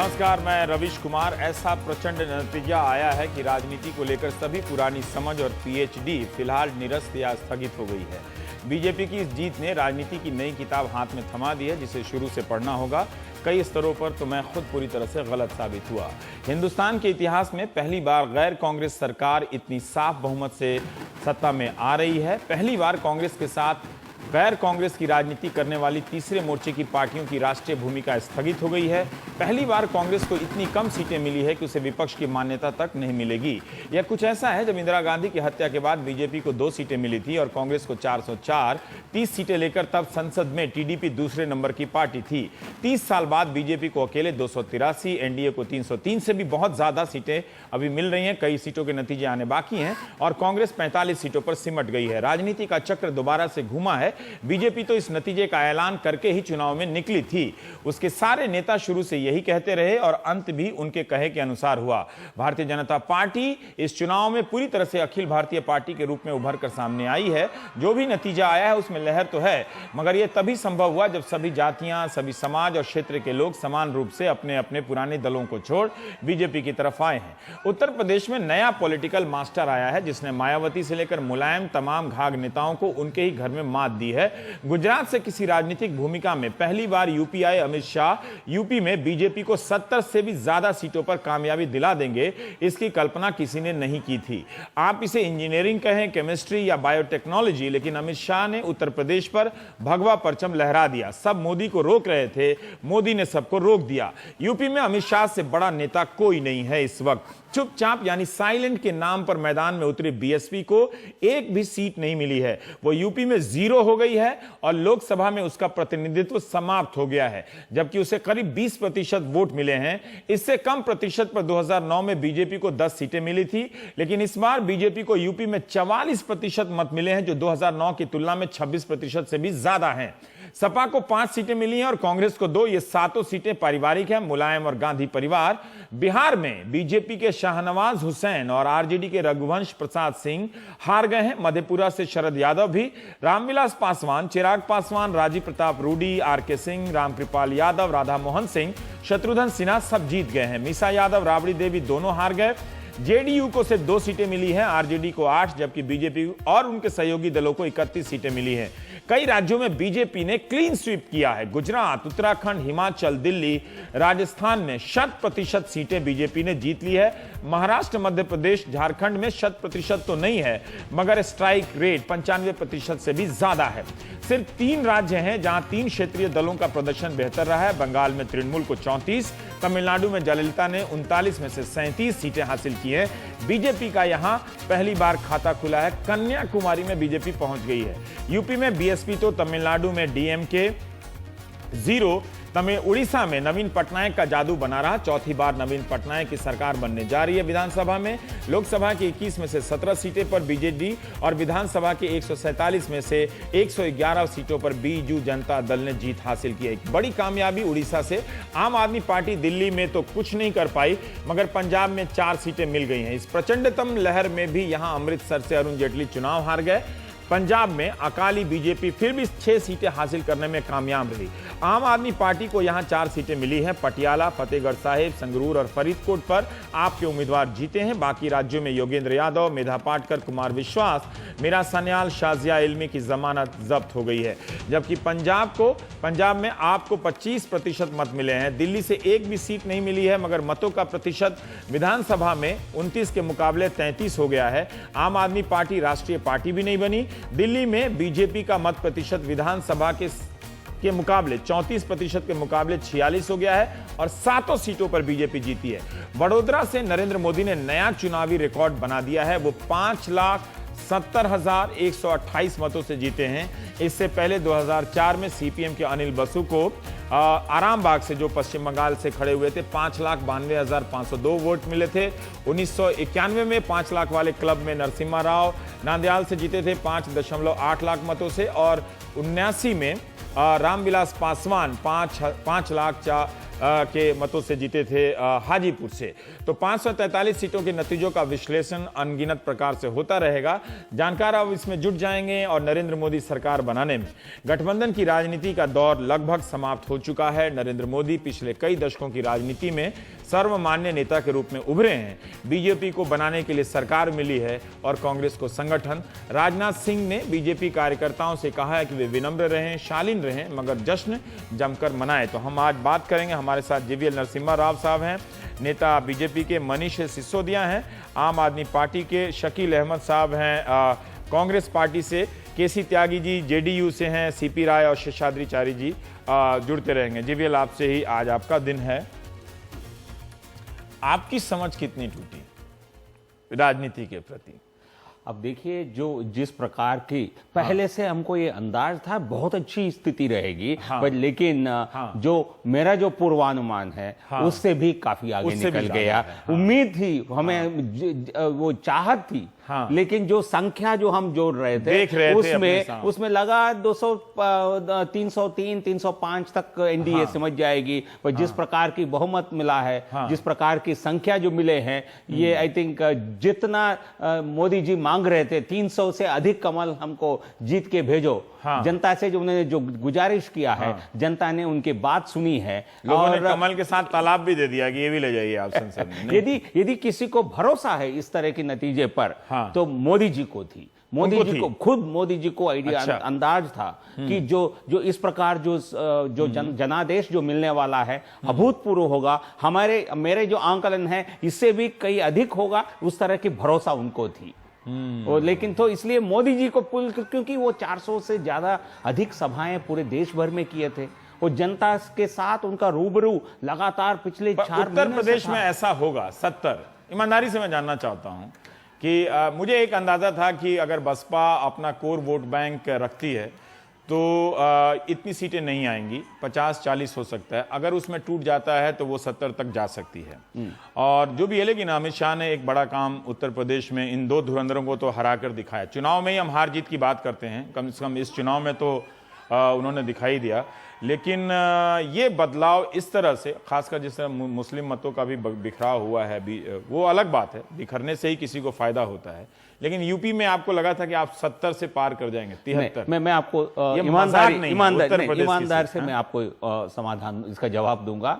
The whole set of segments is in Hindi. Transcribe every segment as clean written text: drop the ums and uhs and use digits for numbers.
नमस्कार, मैं रविश कुमार। ऐसा प्रचंड नतीजा आया है कि राजनीति को लेकर सभी पुरानी समझ और पीएचडी फिलहाल निरस्त या स्थगित हो गई है। बीजेपी की इस जीत ने राजनीति की नई किताब हाथ में थमा दी है, जिसे शुरू से पढ़ना होगा। कई स्तरों पर तो मैं खुद पूरी तरह से गलत साबित हुआ। हिंदुस्तान के इतिहास में पहली बार गैर कांग्रेस सरकार इतनी साफ बहुमत से सत्ता में आ रही है। पहली बार कांग्रेस के साथ गैर कांग्रेस की राजनीति करने वाली तीसरे मोर्चे की पार्टियों की राष्ट्रीय भूमिका स्थगित हो गई है। पहली बार कांग्रेस को इतनी कम सीटें मिली है कि उसे विपक्ष की मान्यता तक नहीं मिलेगी। यह कुछ ऐसा है जब इंदिरा गांधी की हत्या के बाद बीजेपी को 2 सीटें मिली थी और कांग्रेस को 404, 30 सीटें लेकर तब संसद में टीडीपी दूसरे नंबर की पार्टी थी। 30 साल बाद बीजेपी को अकेले 283, एनडीए को 303 से भी बहुत ज्यादा सीटें अभी मिल रही हैं। कई सीटों के नतीजे आने बाकी हैं और कांग्रेस 45 सीटों पर सिमट गई है। राजनीति का चक्र दोबारा से घूमा है। बीजेपी तो इस नतीजे का ऐलान करके ही चुनाव में निकली थी। उसके सारे नेता शुरू से यही कहते रहे और अंत भी उनके कहे के अनुसार हुआ। भारतीय जनता पार्टी इस चुनाव में पूरी तरह से अखिल भारतीय पार्टी के रूप में उभर कर सामने आई है। जो भी नतीजा आया है उसमें लहर तो है, मगर यह तभी संभव हुआ जब सभी जातियां, सभी समाज और क्षेत्र के लोग समान रूप से अपने अपने पुराने दलों को छोड़ बीजेपी की तरफ आए हैं। उत्तर प्रदेश में नया पॉलिटिकल मास्टर आया है, जिसने मायावती से लेकर मुलायम तमाम घाघ नेताओं को उनके ही घर में मात दी है। गुजरात से किसी राजनीतिक भूमिका में पहली बार यूपी आए अमित शाह यूपी में बीजेपी को 70 से भी ज्यादा सीटों पर कामयाबी दिला देंगे, इसकी कल्पना किसी ने नहीं की थी। आप इसे इंजीनियरिंग कहें, केमिस्ट्री या बायोटेक्नोलॉजी, लेकिन अमित शाह ने उत्तर प्रदेश पर भगवा परचम लहरा दिया। सब मोदी को रोक रहे थे, मोदी ने सबको रोक दिया। यूपी में अमित शाह से बड़ा नेता कोई नहीं है इस वक्त। चुपचाप यानी साइलेंट के नाम पर मैदान में उतरी बीएसपी को एक भी सीट नहीं मिली है। वो यूपी में 0 हो गई है और लोकसभा में उसका प्रतिनिधित्व समाप्त हो गया है, जबकि उसे करीब 20% वोट मिले हैं। इससे कम प्रतिशत पर 2009 में बीजेपी को 10 सीटें मिली थी, लेकिन इस बार बीजेपी को यूपी में 44% मत मिले हैं, जो 2009 की तुलना में 26% से भी ज्यादा हैं। सपा को 5 सीटें मिली हैं और कांग्रेस को 2। ये सातों सीटें पारिवारिक हैं, मुलायम और गांधी परिवार। बिहार में बीजेपी के शाहनवाज हुसैन और आरजेडी के रघुवंश प्रसाद सिंह हार गए हैं। मधेपुरा से शरद यादव भी, रामविलास पासवान, चिराग पासवान, राजीव प्रताप रूडी, आरके सिंह, रामकृपाल यादव, राधा मोहन सिंह, शत्रुघ्न सिन्हा सब जीत गए हैं। मीसा यादव, राबड़ी देवी दोनों हार गए। जेडीयू को सिर्फ 2 सीटें मिली हैं, आरजेडी को 8, जबकि बीजेपी और उनके सहयोगी दलों को 31 सीटें मिली हैं। कई राज्यों में बीजेपी ने क्लीन स्वीप किया है। गुजरात, उत्तराखंड, हिमाचल, दिल्ली, राजस्थान में 100% सीटें बीजेपी ने जीत ली है। महाराष्ट्र, मध्य प्रदेश, झारखंड में 100% तो नहीं है, मगर स्ट्राइक रेट 95% से भी ज्यादा है। सिर्फ 3 राज्य हैं जहां 3 क्षेत्रीय दलों का प्रदर्शन बेहतर रहा है। बंगाल में तृणमूल को 34, तमिलनाडु में जयललिता ने 39 में से 37 सीटें हासिल की हैं। बीजेपी का यहां पहली बार खाता खुला है। कन्याकुमारी में बीजेपी पहुंच गई है। यूपी में बीएसपी तो, तमिलनाडु में डीएमके 0, उड़ीसा में नवीन पटनायक का जादू बना रहा। चौथी बार नवीन पटनायक की सरकार बनने जा रही है। विधानसभा में लोकसभा की 21 में से 17 सीटें पर बीजेडी और विधानसभा के 147 में से 111 सीटों पर बीजू जनता दल ने जीत हासिल की है। एक बड़ी कामयाबी उड़ीसा से। आम आदमी पार्टी दिल्ली में तो कुछ नहीं कर पाई, मगर पंजाब में 4 सीटें मिल गई हैं। इस प्रचंडतम लहर में भी यहां अमृतसर से अरुण जेटली चुनाव हार गए। पंजाब में अकाली बीजेपी फिर भी 6 सीटें हासिल करने में कामयाब रही। आम आदमी पार्टी को यहां 4 सीटें मिली हैं। पटियाला, फतेहगढ़ साहिब, संगरूर और फरीदकोट पर आपके उम्मीदवार जीते हैं। बाकी राज्यों में योगेंद्र यादव, मेधा पाटकर, कुमार विश्वास, मीरा सन्याल, शाजिया इल्मी की जमानत जब्त हो गई है। जबकि पंजाब में आपको 25% मत मिले हैं। दिल्ली से एक भी सीट नहीं मिली है, मगर मतों का प्रतिशत विधानसभा में 29 के मुकाबले 33 हो गया है। आम आदमी पार्टी राष्ट्रीय पार्टी भी नहीं बनी। दिल्ली में बीजेपी का मत प्रतिशत विधानसभा के मुकाबले 34% के मुकाबले 46 हो गया है और 7 सीटों पर बीजेपी जीती है। वडोदरा से नरेंद्र मोदी ने नया चुनावी रिकॉर्ड बना दिया है। वो 5,70,128 मतों से जीते हैं। इससे पहले 2004 में सीपीएम के अनिल बसु को आरामबाग से, जो पश्चिम बंगाल से खड़े हुए थे, 5,92,502 वोट मिले थे। 1991 में 5 लाख वाले क्लब में नरसिम्हा राव नांदयाल से जीते थे 5.8 लाख मतों से, और 79 में रामविलास पासवान के मतों से जीते थे हाजीपुर से। तो 543 सीटों के नतीजों का विश्लेषण अनगिनत प्रकार से होता रहेगा। जानकार अब इसमें जुट जाएंगे और नरेंद्र मोदी सरकार बनाने में गठबंधन की राजनीति का दौर लगभग समाप्त हो चुका है। नरेंद्र मोदी पिछले कई दशकों की राजनीति में सर्वमान्य नेता के रूप में उभरे हैं। बीजेपी को बनाने के लिए सरकार मिली है और कांग्रेस को संगठन। राजनाथ सिंह ने बीजेपी कार्यकर्ताओं से कहा है कि वे विनम्र रहें, शालीन रहें, मगर जश्न जमकर मनाएं। तो हम आज बात करेंगे, हमारे साथ जीवीएल नरसिम्हा राव साहब हैं, नेता बीजेपी के मनीष सिसोदिया हैं, आम आदमी पार्टी के शकील अहमद साहब हैं, कांग्रेस पार्टी से केसी त्यागी जी जेडीयू से हैं, सीपी राय और शेषाद्रिचारी जी जुड़ते रहेंगे। जीवीएल आपसे ही आज आपका दिन है, आपकी समझ कितनी टूटी राजनीति के प्रति? अब देखिए, जो जिस प्रकार की पहले से हमको ये अंदाज था बहुत अच्छी स्थिति रहेगी, पर लेकिन जो मेरा जो पूर्वानुमान है उससे भी काफी आगे निकल गया। उम्मीद थी हमें, वो चाहत थी, लेकिन जो संख्या जो हम जोड़ रहे थे उसमें लगा 200 303 305 तक एनडीए समझ जाएगी। पर जिस प्रकार की बहुमत मिला है, जिस प्रकार की संख्या जो मिले हैं, ये आई थिंक जितना मोदी जी मांग रहे थे 300 से अधिक कमल हमको जीत के भेजो, जनता से जो उन्होंने जो गुजारिश किया है, जनता ने उनकी बात सुनी है। लोगों ने कमल के साथ तालाब भी दे दिया कि ये भी ले जाइए आप संसद में। यदि किसी को भरोसा है इस तरह के नतीजे पर, तो मोदी जी को थी। मोदी जी को खुद मोदी जी को आइडिया अंदाज था कि जो इस प्रकार जो जनादेश जो मिलने वाला है अभूतपूर्व होगा, मेरे जो आंकलन है इससे भी कई अधिक होगा, उस तरह की भरोसा उनको थी। और लेकिन तो इसलिए मोदी जी को क्योंकि वो 400 से ज्यादा अधिक सभाएं पूरे देश भर में किए थे, वो जनता के साथ उनका रूबरू लगातार पिछले 4 महीने उत्तर प्रदेश में ऐसा होगा 70। ईमानदारी से मैं जानना चाहता हूं कि मुझे एक अंदाजा था कि अगर बसपा अपना कोर वोट बैंक रखती है तो इतनी सीटें नहीं आएंगी, 50-40 हो सकता है। अगर उसमें टूट जाता है तो वो 70 तक जा सकती है। और जो भी है, लेकिन अमित शाह ने एक बड़ा काम उत्तर प्रदेश में इन 2 धुरंधरों को तो हरा कर दिखाया। चुनाव में ही हम हार जीत की बात करते हैं, कम से कम इस चुनाव में तो उन्होंने दिखाई दिया। लेकिन ये बदलाव इस तरह से, खासकर जिस तरह मुस्लिम मतों का भी बिखराव हुआ है, वो अलग बात है, बिखरने से ही किसी को फायदा होता है। लेकिन यूपी में आपको लगा था कि आप 70 से पार कर जाएंगे, 73। मैं आपको ईमानदार से मैं आपको समाधान इसका जवाब दूंगा।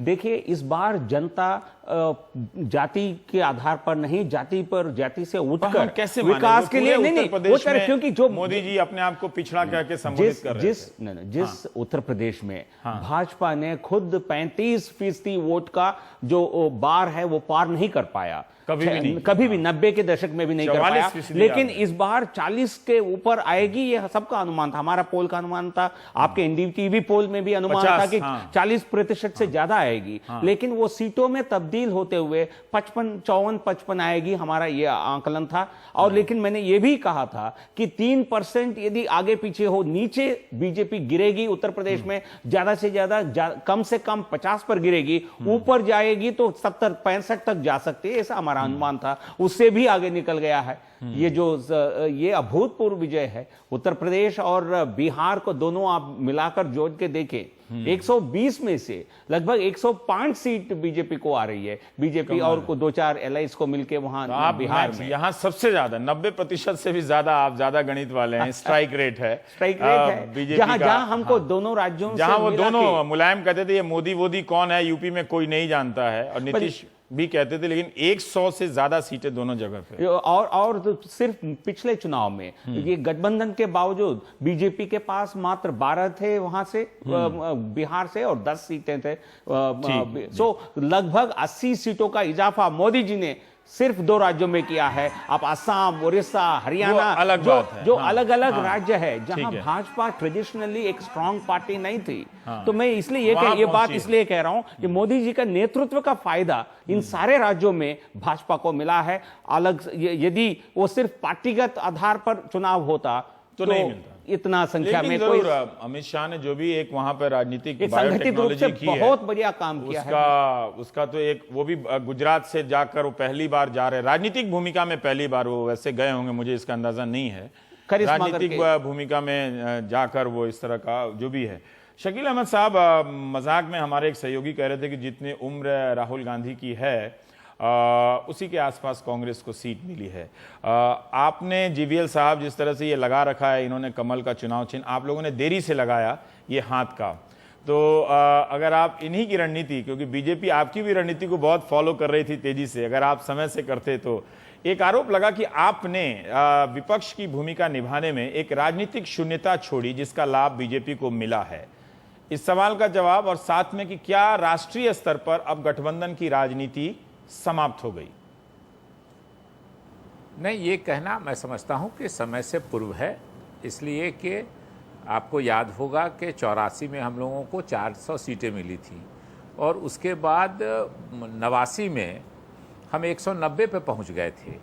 देखिए, इस बार जनता जाति के आधार पर नहीं, जाति से उठकर कैसे विकास के लिए नहीं, क्योंकि जो मोदी जी अपने आप को पिछड़ा करके संबोधित कर रहे थे, जिस उत्तर प्रदेश में भाजपा ने खुद 35% वोट का जो बार है वो पार नहीं कर पाया, कभी भी 90 के दशक में भी नहीं कर पाया। लेकिन इस बार 40 के ऊपर आएगी, ये सबका अनुमान था, हमारा पोल का अनुमान था, आपके एनडीटीवी पोल में भी अनुमान था कि 40% से ज्यादा आएगी। लेकिन वो सीटों में तब्दील होते हुए 55 आएगी, हमारा ये आंकलन था। और लेकिन मैंने ये भी कहा था कि 3% यदि आगे पीछे हो, नीचे बीजेपी गिरेगी उत्तर प्रदेश में, ज्यादा से ज्यादा कम से कम 50 पर गिरेगी, ऊपर जाएगी तो 70-65 तक जा सकती है, ऐसा हमारा अनुमान था। उससे भी आगे निकल गया है। ये अभूतपूर्व विजय है। उत्तर प्रदेश और बिहार को दोनों आप मिलाकर जोड़ के देखें, 120 में से लगभग 105 सीट बीजेपी को आ रही है। बीजेपी और को 2-4 एलाइंस को मिलकर वहां बिहार में यहां सबसे ज्यादा 90% से भी ज्यादा, आप ज्यादा गणित वाले हैं, स्ट्राइक रेट है बीजेपी का। जहां हमको दोनों राज्यों जहां वो दोनों मुलायम कहते थे ये मोदी कौन है यूपी में कोई नहीं जानता है, और नीतीश भी कहते थे, लेकिन 100 से ज्यादा सीटें दोनों जगह पे। और तो सिर्फ पिछले चुनाव में ये गठबंधन के बावजूद बीजेपी के पास मात्र 12 थे वहां से बिहार से, और 10 सीटें थे। सो लगभग 80 सीटों का इजाफा मोदी जी ने सिर्फ 2 राज्यों में किया है। आप असम, उड़ीसा, हरियाणा, जो अलग अलग राज्य है जहां भाजपा ट्रेडिशनली एक स्ट्रांग पार्टी नहीं थी। तो मैं इसलिए ये बात इसलिए कह रहा हूं कि मोदी जी का नेतृत्व का फायदा इन सारे राज्यों में भाजपा को मिला है। अलग यदि वो सिर्फ पार्टीगत आधार पर चुनाव होता तो नहीं मिलता इतना संख्या में। कोई अमित शाह ने जो भी एक वहां पर राजनीतिक संगठित रूप से बहुत बढ़िया काम किया है। उसका तो एक, वो भी गुजरात से जाकर वो पहली बार जा रहे, राजनीतिक भूमिका में पहली बार वो वैसे गए होंगे, मुझे इसका अंदाजा नहीं है। राजनीतिक भूमिका में जाकर वो इस तरह का जो भी है। शकील अहमद साहब, मजाक में हमारे एक सहयोगी कह रहे थे कि जितनी उम्र राहुल गांधी की है उसी के आसपास कांग्रेस को सीट मिली है। आपने जीवीएल साहब जिस तरह से ये लगा रखा है, इन्होंने कमल का चुनाव चिन्ह, आप लोगों ने देरी से लगाया ये हाथ का, तो अगर आप इन्हीं की रणनीति, क्योंकि बीजेपी आपकी भी रणनीति को बहुत फॉलो कर रही थी तेजी से, अगर आप समय से करते तो एक आरोप लगा कि आपने विपक्ष की भूमिका निभाने में एक राजनीतिक शून्यता छोड़ी जिसका लाभ बीजेपी को मिला है। इस सवाल का जवाब और साथ में कि क्या राष्ट्रीय स्तर पर अब गठबंधन की राजनीति समाप्त हो गई? नहीं, ये कहना मैं समझता हूं कि समय से पूर्व है, इसलिए कि आपको याद होगा कि 84 में हम लोगों को 400 सीटें मिली थी और उसके बाद 89 में हम 190 पे पहुंच गए थे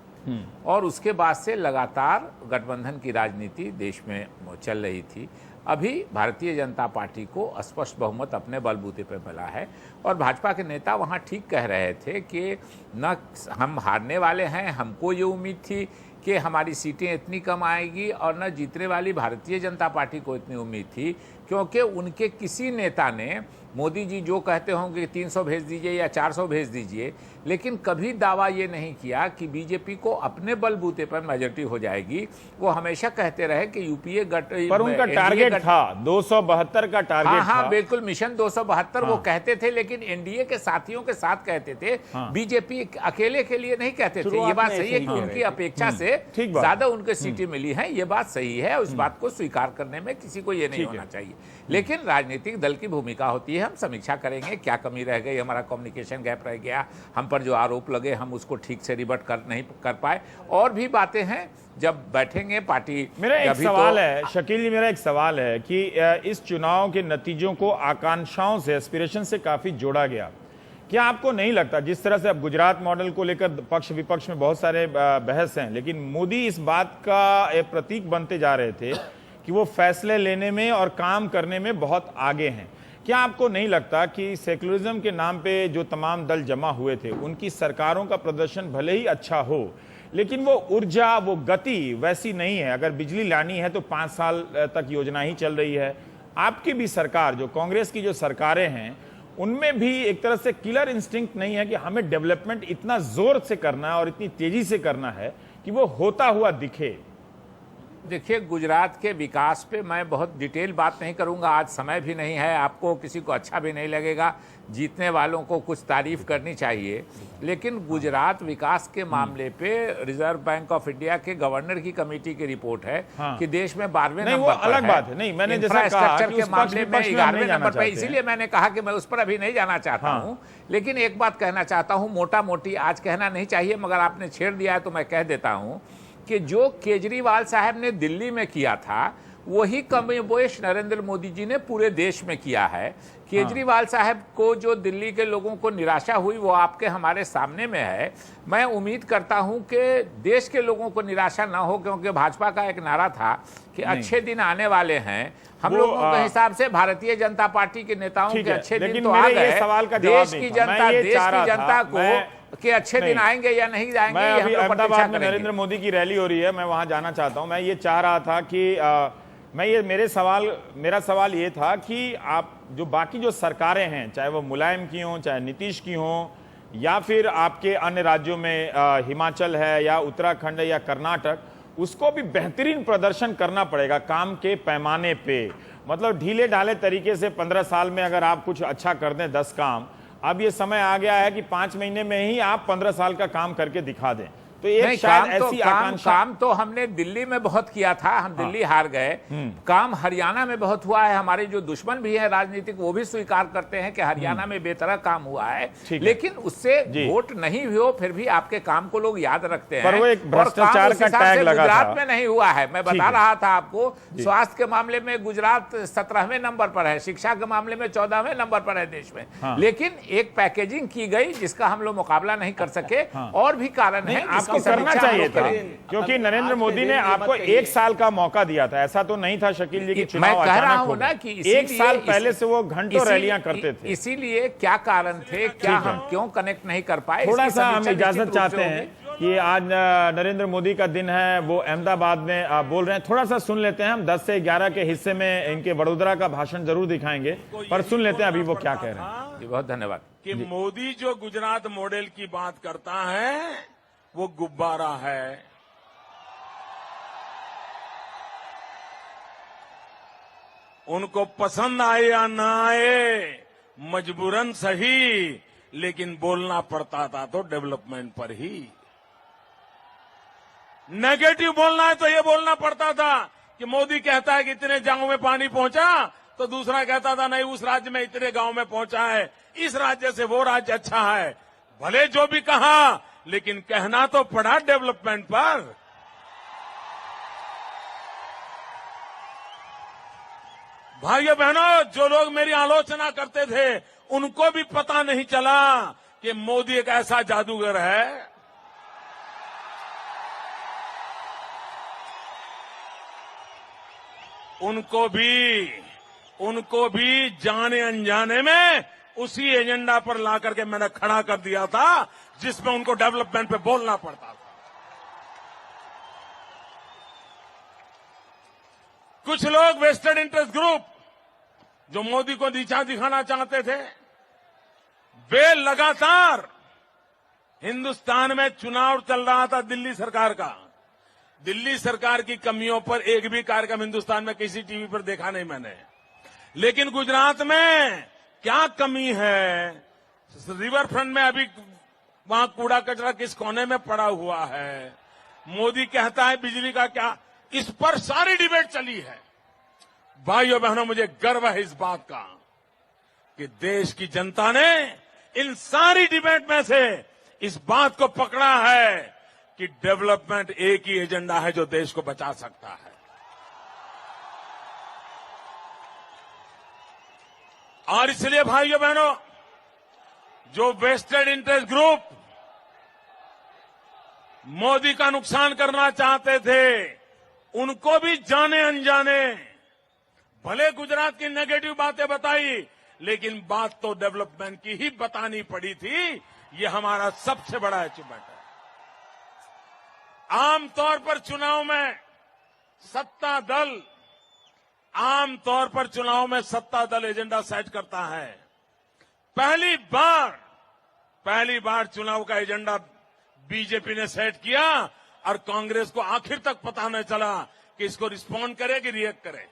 और उसके बाद से लगातार गठबंधन की राजनीति देश में चल रही थी। अभी भारतीय जनता पार्टी को स्पष्ट बहुमत अपने बलबूते पर मिला है और भाजपा के नेता वहां ठीक कह रहे थे कि न हम हारने वाले हैं, हमको ये उम्मीद थी कि हमारी सीटें इतनी कम आएगी और न जीतने वाली भारतीय जनता पार्टी को इतनी उम्मीद थी, क्योंकि उनके किसी नेता ने मोदी जी जो कहते होंगे 300 भेज दीजिए या 400 भेज दीजिए, लेकिन कभी दावा ये नहीं किया कि बीजेपी को अपने बलबूते पर मेजॉरिटी हो जाएगी। वो हमेशा कहते रहे कि यूपीए पर उनका टारगेट था 272 का टारगेट था। हाँ, बिल्कुल मिशन 272 वो कहते थे, लेकिन एनडीए के साथियों के साथ कहते थे, बीजेपी अकेले के लिए नहीं कहते थे। ये बात सही है कि उनकी अपेक्षा से ज्यादा उनके सीटें मिली हैं, ये बात सही है, उस बात को स्वीकार करने में किसी को ये नहीं होना चाहिए। लेकिन राजनीतिक दल की भूमिका होती है, हम समीक्षा करेंगे क्या कमी रह गई, हमारा कम्युनिकेशन गैप रह गया, हम पर जो आरोप लगे हम उसको ठीक से रिवर्ट नहीं कर पाए, और भी बातें हैं। जब बैठेंगे पार्टी, मेरा एक सवाल है शकील जी, मेरा एक सवाल है कि इस चुनाव के नतीजों को आकांक्षाओं से, एस्पिरेशन से काफी जोड़ा गया। क्या आपको नहीं लगता, जिस तरह से अब गुजरात मॉडल को लेकर पक्ष विपक्ष में बहुत सारे बहस हैं, लेकिन मोदी इस बात का एक प्रतीक बनते जा रहे थे कि वो फैसले लेने में और काम करने में बहुत आगे हैं। क्या आपको नहीं लगता कि सेकुलरिज्म के नाम पे जो तमाम दल जमा हुए थे, उनकी सरकारों का प्रदर्शन भले ही अच्छा हो, लेकिन वो ऊर्जा, वो गति वैसी नहीं है? अगर बिजली लानी है तो 5 साल तक योजना ही चल रही है। आपकी भी सरकार, जो कांग्रेस की जो सरकारें हैं, उनमें भी एक तरह से किलर इंस्टिंक्ट नहीं है कि हमें डेवलपमेंट इतना जोर से करना है और इतनी तेजी से करना है कि वो होता हुआ दिखे? देखिए, गुजरात के विकास पे मैं बहुत डिटेल बात नहीं करूंगा, आज समय भी नहीं है, आपको किसी को अच्छा भी नहीं लगेगा, जीतने वालों को कुछ तारीफ करनी चाहिए। लेकिन गुजरात विकास के मामले पे रिजर्व बैंक ऑफ इंडिया के गवर्नर की कमेटी की रिपोर्ट है कि देश में 12वें नंबर पर अलग बात है। नहीं, मैंने जैसा कहा इंफ्रास्ट्रक्चर के मामले में 11वें नंबर पर, इसीलिए मैंने कहा कि मैं उस पर अभी नहीं जाना चाहता हूँ। लेकिन एक बात कहना चाहता हूँ, मोटा मोटी आज कहना नहीं चाहिए मगर आपने छेड़ दिया है तो मैं कह देता हूँ कि जो केजरीवाल साहब ने दिल्ली में किया था वही कमोबेश नरेंद्र मोदी जी ने पूरे देश में किया है। केजरीवाल साहब को जो दिल्ली के लोगों को निराशा हुई वो आपके हमारे सामने में है। मैं उम्मीद करता हूं कि देश के लोगों को निराशा ना हो, क्योंकि भाजपा का एक नारा था कि अच्छे दिन आने वाले हैं। हम लोगों के हिसाब से भारतीय जनता पार्टी के नेताओं के अच्छे दिन तो आ गए, देश की जनता को कि अच्छे दिन आएंगे या नहीं आएंगे। मैं अभी अहमदाबाद में नरेंद्र मोदी की रैली हो रही है, मैं वहां जाना चाहता हूं। मैं ये चाह रहा था कि मेरा सवाल ये था कि आप जो बाकी जो सरकारें हैं, चाहे वो मुलायम की हों, चाहे नीतीश की हों, या फिर आपके अन्य राज्यों में हिमाचल है या उत्तराखंड है या कर्नाटक, उसको भी बेहतरीन प्रदर्शन करना पड़ेगा काम के पैमाने पे। मतलब ढीले ढाले तरीके से 15 साल में अगर आप कुछ अच्छा कर दें 10 काम, अब ये समय आ गया है कि 5 महीने में ही आप 15 साल का काम करके दिखा दें। तो एक शायद ऐसी आकांक्षा। काम तो हमने दिल्ली में बहुत किया था, हम दिल्ली हार गए। काम हरियाणा में बहुत हुआ है, हमारे जो दुश्मन भी है राजनीतिक वो भी स्वीकार करते हैं कि हरियाणा में बेतरह काम हुआ है, लेकिन उससे वोट नहीं हो फिर भी आपके काम को लोग याद रखते हैं। पर वो एक भ्रष्टाचार का टैग लगा था। गुजरात में नहीं हुआ है, मैं बता रहा था आपको। स्वास्थ्य के मामले में गुजरात 17वें नंबर पर है, शिक्षा के मामले में 14वें नंबर पर है देश में। लेकिन एक पैकेजिंग की गई जिसका हम लोग मुकाबला नहीं कर सके, और भी कारण है। आपको करना चाहिए था, क्योंकि नरेंद्र मोदी ने आपको 1 साल का मौका दिया था। ऐसा तो नहीं था शकील जी की चुनाव अचानक हो गया। 1 साल पहले से वो घंटों रैलियां करते थे। इसीलिए क्या कारण थे, क्या हम क्यों कनेक्ट नहीं कर पाए? थोड़ा सा हम इजाजत चाहते हैं कि आज नरेंद्र मोदी का दिन है, वो अहमदाबाद में बोल रहे हैं। थोड़ा सा सुन लेते हैं हम। 10 से 11 के हिस्से में इनके वडोदरा का भाषण जरूर दिखाएंगे, पर सुन लेते हैं अभी वो क्या कह रहे हैं। जी, बहुत धन्यवाद। कि मोदी जो गुजरात मॉडल की बात करता है वो गुब्बारा है। उनको पसंद आए या ना आए, मजबूरन सही, लेकिन बोलना पड़ता था तो डेवलपमेंट पर ही। नेगेटिव बोलना है तो ये बोलना पड़ता था कि मोदी कहता है कि इतने गांव में पानी पहुंचा, तो दूसरा कहता था नहीं उस राज्य में इतने गांव में पहुंचा है, इस राज्य से वो राज्य अच्छा है। भले जो भी कहा, लेकिन कहना तो पड़ा डेवलपमेंट पर। भाइयों बहनों, जो लोग मेरी आलोचना करते थे उनको भी पता नहीं चला कि मोदी एक ऐसा जादूगर है। उनको भी जाने अनजाने में उसी एजेंडा पर ला करके मैंने खड़ा कर दिया था जिसमें उनको डेवलपमेंट पे बोलना पड़ता था। कुछ लोग वेस्टेड इंटरेस्ट ग्रुप जो मोदी को नीचा दिखाना चाहते थे, वे लगातार हिंदुस्तान में चुनाव चल रहा था दिल्ली सरकार का। दिल्ली सरकार की कमियों पर एक भी कार्यक्रम हिंदुस्तान में किसी टीवी पर देखा नहीं मैंने। लेकिन गुजरात में क्या कमी है? रिवर फ्रंट में अभी वहां कूड़ा कचरा किस कोने में पड़ा हुआ है? मोदी कहता है बिजली का क्या? इस पर सारी डिबेट चली है। भाइयों बहनों, मुझे गर्व है इस बात का कि देश की जनता ने इन सारी डिबेट में से इस बात को पकड़ा है कि डेवलपमेंट एक ही एजेंडा है जो देश को बचा सकता है। और इसलिए भाइयों बहनों, जो वेस्टेड इंटरेस्ट ग्रुप मोदी का नुकसान करना चाहते थे, उनको भी जाने अनजाने भले गुजरात की नेगेटिव बातें बताई, लेकिन बात तो डेवलपमेंट की ही बतानी पड़ी थी। ये हमारा सबसे बड़ा अचीवमेंट है। आमतौर पर चुनाव में सत्ता दल एजेंडा सेट करता है। पहली बार चुनाव का एजेंडा बीजेपी ने सेट किया और कांग्रेस को आखिर तक पता नहीं चला कि इसको रिस्पॉन्ड करे कि रिएक्ट करे।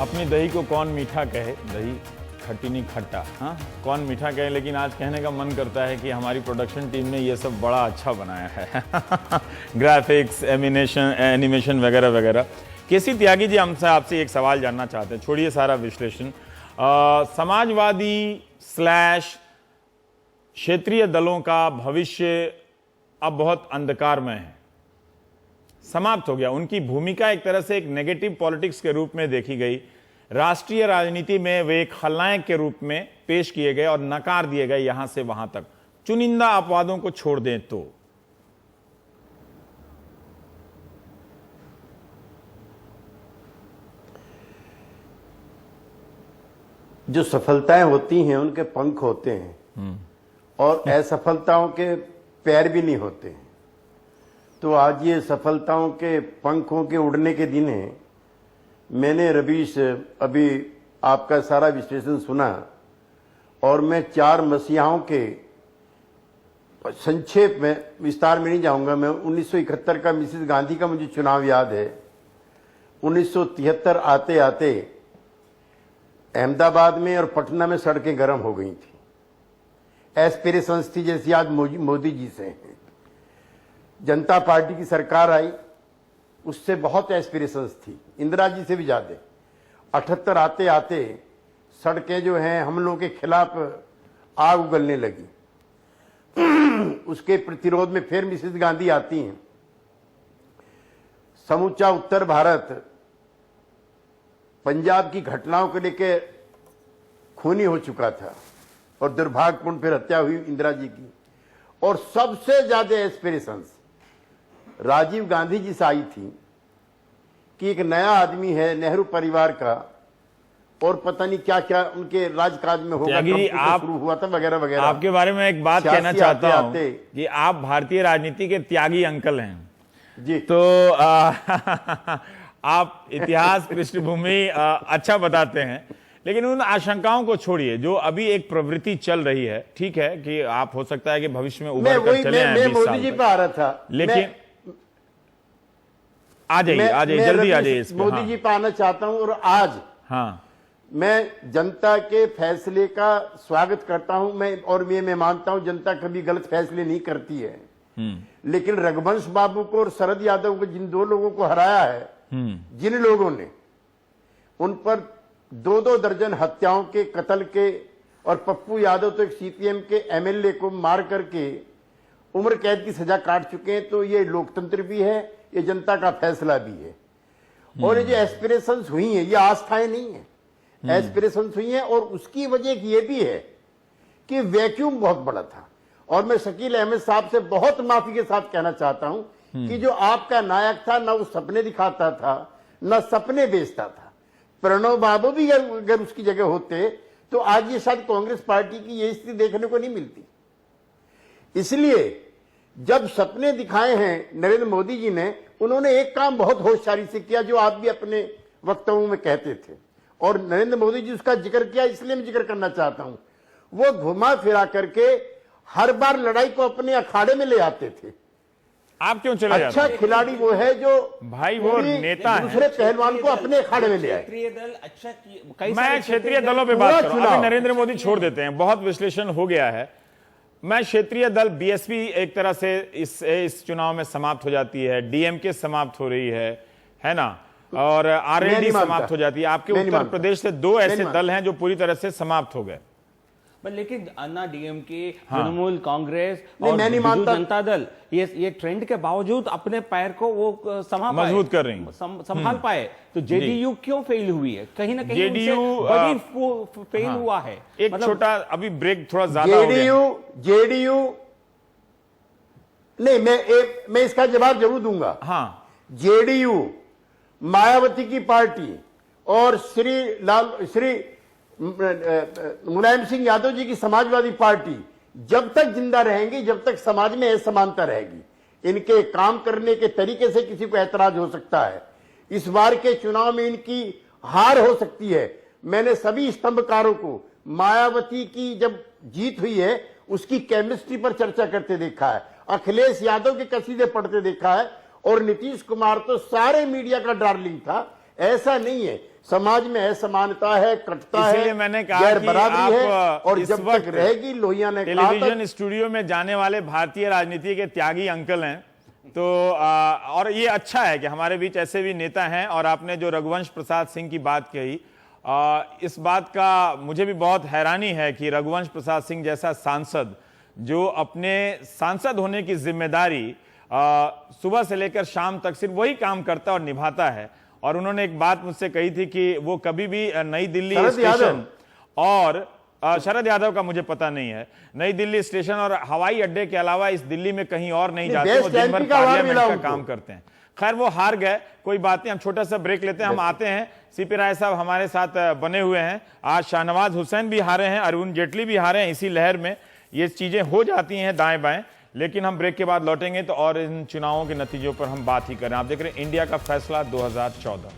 अपनी दही को कौन मीठा कहे, दही खट्टी नहीं खट्टा, हाँ कौन मीठा कहे। लेकिन आज कहने का मन करता है कि हमारी प्रोडक्शन टीम ने ये सब बड़ा अच्छा बनाया है ग्राफिक्स, एनिमेशन वगैरह वगैरह। केसी त्यागी जी, हमसे आपसे एक सवाल जानना चाहते हैं, छोड़िए सारा विश्लेषण। समाजवादी / क्षेत्रीय दलों का भविष्य अब बहुत अंधकारमय है, समाप्त हो गया। उनकी भूमिका एक तरह से एक नेगेटिव पॉलिटिक्स के रूप में देखी गई। राष्ट्रीय राजनीति में वे एक खलनायक के रूप में पेश किए गए और नकार दिए गए यहां से वहां तक। चुनिंदा अपवादों को छोड़ दें तो जो सफलताएं होती हैं उनके पंख होते हैं और असफलताओं के पैर भी नहीं होते हैं। तो आज ये सफलताओं के पंखों के उड़ने के दिन है। मैंने रवीश अभी आपका सारा विश्लेषण सुना और मैं 4 मसीहाओं के संक्षेप में विस्तार में नहीं जाऊंगा। मैं 1971 का मिसेस गांधी का मुझे चुनाव याद है। 1973 आते आते अहमदाबाद में और पटना में सड़कें गर्म हो गई थी। एस्पिरेशंस थी जैसी आज मोदी जी से हैं। जनता पार्टी की सरकार आई, उससे बहुत एस्पिरेशंस थी, इंदिरा जी से भी ज्यादा। 78 आते आते सड़कें जो हैं हम लोगों के खिलाफ आग उगलने लगी। उसके प्रतिरोध में फिर मिसेस गांधी आती हैं। समूचा उत्तर भारत पंजाब की घटनाओं को लेकर खूनी हो चुका था और दुर्भाग्यपूर्ण फिर हत्या हुई इंदिरा जी की। और सबसे ज्यादा एस्पिरेशंस राजीव गांधी जी से आई थी कि एक नया आदमी है नेहरू परिवार का और पता नहीं क्या क्या उनके राजकाज में होगा, आप शुरू हुआ था वगैरह वगैरह। आपके बारे में एक बात कहना चाहता हूं कि आप भारतीय राजनीति के त्यागी अंकल हैं जी। तो आप इतिहास पृष्ठभूमि अच्छा बताते हैं, लेकिन उन आशंकाओं को छोड़िए जो अभी एक प्रवृत्ति चल रही है। ठीक है कि आप हो सकता है कि भविष्य में उभर कर चले आए 20 मोदी साल जी तक। पे आ रहा था, लेकिन आ जाइए जल्दी आ जाइए इस पे। मोदी जी पे आना चाहता हूं। और आज हाँ मैं जनता के फैसले का स्वागत करता हूं। मैं मानता हूं जनता कभी गलत फैसले नहीं करती है, लेकिन रघुवंश बाबू को और शरद यादव को, जिन दो लोगों को हराया है, जिन लोगों ने उन पर 2-2 दर्जन हत्याओं के, कत्ल के, और पप्पू यादव तो एक सीपीएम के एमएलए को मार करके उम्र कैद की सजा काट चुके हैं। तो ये लोकतंत्र भी है, ये जनता का फैसला भी है। और ये जो एस्पिरेशंस हुई हैं, ये आस्थाएं नहीं है, एस्पिरेशंस हुई हैं। और उसकी वजह ये भी है कि वैक्यूम बहुत बड़ा था। और मैं शकील अहमद साहब से बहुत माफी के साथ कहना चाहता हूं कि जो आपका नायक था, ना वो सपने दिखाता था, ना सपने बेचता था। प्रणब बाबू भी अगर उसकी जगह होते तो आज ये शायद कांग्रेस पार्टी की ये स्थिति देखने को नहीं मिलती। इसलिए जब सपने दिखाए हैं नरेंद्र मोदी जी ने, उन्होंने एक काम बहुत होशियारी से किया जो आप भी अपने वक्तव्यों में कहते थे, और नरेंद्र मोदी जी उसका जिक्र किया, इसलिए मैं जिक्र करना चाहता हूं। वो घुमा फिरा करके हर बार लड़ाई को अपने अखाड़े में ले आते थे। आप क्यों चले जाते अच्छा खिलाड़ी वो है जो भाई वो नेता है, दूसरे पहलवान को अपने अखाड़े में ले आए। क्षेत्रीय दल अच्छा, मैं क्षेत्रीय दलों पे बात कर रहा हूं। अभी नरेंद्र मोदी छोड़ देते हैं, बहुत विश्लेषण हो गया है। मैं क्षेत्रीय दल बीएसपी एक तरह से इस चुनाव में समाप्त हो जाती है, डीएमके समाप्त हो रही है ना, और आरएलडी समाप्त हो जाती है। आपके उत्तर प्रदेश से 2 ऐसे दल हैं जो पूरी तरह से समाप्त हो गए। लेकिन अन्ना डीएमके, तृणमूल कांग्रेस और बिजू जनता दल ये ट्रेंड के बावजूद अपने पैर को वो मजबूत कर रही, संभाल पाए। तो जेडीयू क्यों फेल हुई है? कहीं ना कहीं जेडीयू बड़ी फेल हुआ है। एक छोटा अभी ब्रेक थोड़ा ज्यादा हो गया। जेडीयू नहीं, मैं इसका जवाब जरूर दूंगा। हाँ, जेडीयू मायावती की पार्टी और श्री मुलायम सिंह यादव जी की समाजवादी पार्टी जब तक जिंदा रहेंगी, जब तक समाज में असमानता रहेगी। इनके काम करने के तरीके से किसी को ऐतराज हो सकता है। इस बार के चुनाव में इनकी हार हो सकती है। मैंने सभी स्तंभकारों को मायावती की जब जीत हुई है उसकी केमिस्ट्री पर चर्चा करते देखा है, अखिलेश यादव के कसीदे पढ़ते देखा है, और नीतीश कुमार तो सारे मीडिया का डार्लिंग था। ऐसा नहीं है, समाज में असमानता है, कटता है, इसलिए मैंने कहा कि बराबरी है, और इस जब वक्त तक रहेगी। लोहिया ने टेलीविजन स्टूडियो में जाने वाले भारतीय राजनीति के त्यागी अंकल हैं। तो और ये अच्छा है कि हमारे बीच ऐसे भी नेता हैं। और आपने जो रघुवंश प्रसाद सिंह की बात कही, इस बात का मुझे भी बहुत हैरानी है कि रघुवंश प्रसाद सिंह जैसा सांसद, जो अपने सांसद होने की जिम्मेदारी सुबह से लेकर शाम तक सिर्फ वही काम करता और निभाता है। और उन्होंने एक बात मुझसे कही थी कि वो कभी भी नई दिल्ली स्टेशन और शरद यादव का मुझे पता नहीं है, नई दिल्ली स्टेशन और हवाई अड्डे के अलावा इस दिल्ली में कहीं और नहीं जाते। वो दिन भर पार्लियामेंट का काम करते हैं। खैर वो हार गए, कोई बात नहीं। हम छोटा सा ब्रेक लेते हैं, हम आते हैं। सीपी राय साहब हमारे साथ बने हुए हैं। आज शाहनवाज हुसैन भी हारे हैं, अरुण जेटली भी हारे हैं। इसी लहर में ये चीजें हो जाती हैं दाएं बाएं। लेकिन हम ब्रेक के बाद लौटेंगे तो और इन चुनावों के नतीजों पर हम बात ही करें। आप देख रहे हैं इंडिया का फैसला 2014।